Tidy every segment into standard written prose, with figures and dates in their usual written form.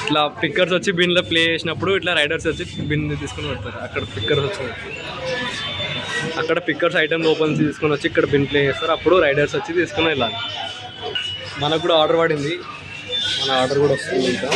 ఇట్లా పిక్కర్స్ వచ్చి బిన్లో ప్లే చేసినప్పుడు ఇట్లా రైడర్స్ వచ్చి బిన్ తీసుకుని పెడతారు. అక్కడ పిక్కర్స్ వచ్చి అక్కడ పిక్కర్స్ ఐటమ్ ఓపెన్ తీసుకొని వచ్చి ఇక్కడ బిన్ ప్లే చేస్తారు. అప్పుడు రైడర్స్ వచ్చి తీసుకుని వెళ్ళాలి. మనకు కూడా ఆర్డర్ పడింది, మన ఆర్డర్ కూడా వస్తుంది ఇంకా.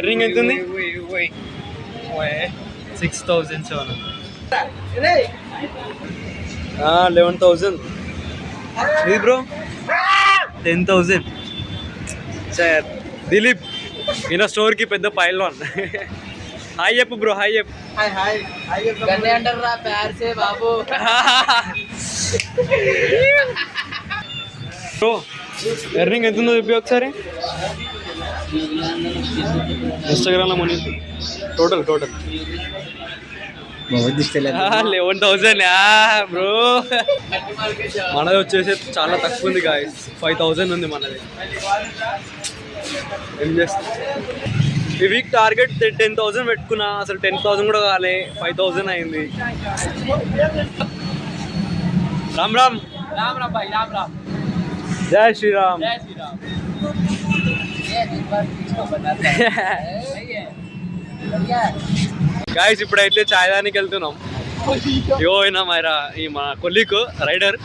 రింగ్ ఎంత ఉంది? 6,700. 11,000. ఇది బ్రో 10,000. దిలీప్ ఈయన స్టోర్కి పెద్ద పైల్వాన్. హాయ్ చెప్పు బ్రో, హాయ్ చెప్పు. బ్రో ఎర్నింగ్ ఎంత ఉందో చూపి ఒకసారి. ఇన్స్టాగ్రామ్లో మనీ టోటల్ 11,000 బ్రో. మనది వచ్చేసి చాలా తక్కువ ఉంది గాయస్, 5,000 ఉంది మనది. ఏం చేస్తాం, ఈ వీక్ టార్గెట్ 10,000 పెట్టుకున్నా, అసలు 10,000 కూడా కాలే, 5,000 అయింది. రామ్ రామ్ राम राम भाई, राम राम. జై శ్రీరామ్. जय श्री राम. గాయస్ ఇప్పుడైతే చాయ్ దానికి వెళ్తున్నాం. యో అయినా మైరా ఈ మా కొలీగ్ రైడర్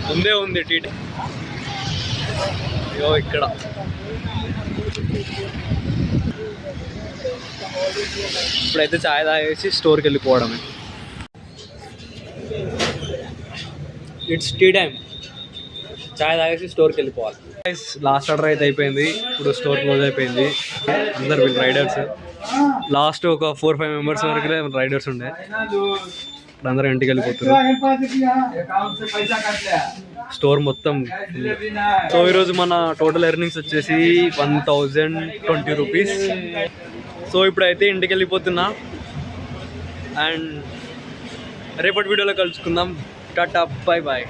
ముందే ఉంది టీటీ. యో ఇక్కడ ఇప్పుడైతే చాయ్ తాగేసి స్టోర్కి వెళ్ళిపోవడమే. It's tea time. చాయ్ తాగేసి స్టోర్కి వెళ్ళిపోవాలి. లాస్ట్ ఆర్డర్ అయితే అయిపోయింది. ఇప్పుడు స్టోర్ క్లోజ్ అయిపోయింది. అందరు వీళ్ళు రైడర్స్, లాస్ట్ ఒక 4-5 మెంబర్స్ వరకు రైడర్స్ ఉండే. ఇప్పుడు అందరూ ఇంటికి వెళ్ళిపోతారు. స్టోర్ మొత్తం. సో ఈరోజు మన టోటల్ ఎర్నింగ్స్ వచ్చేసి 1,020 రూపీస్. సో ఇప్పుడైతే ఇంటికి వెళ్ళిపోతున్నా. అండ్ రేపటి వీడియోలో కలుసుకుందాం. Tata, bye bye.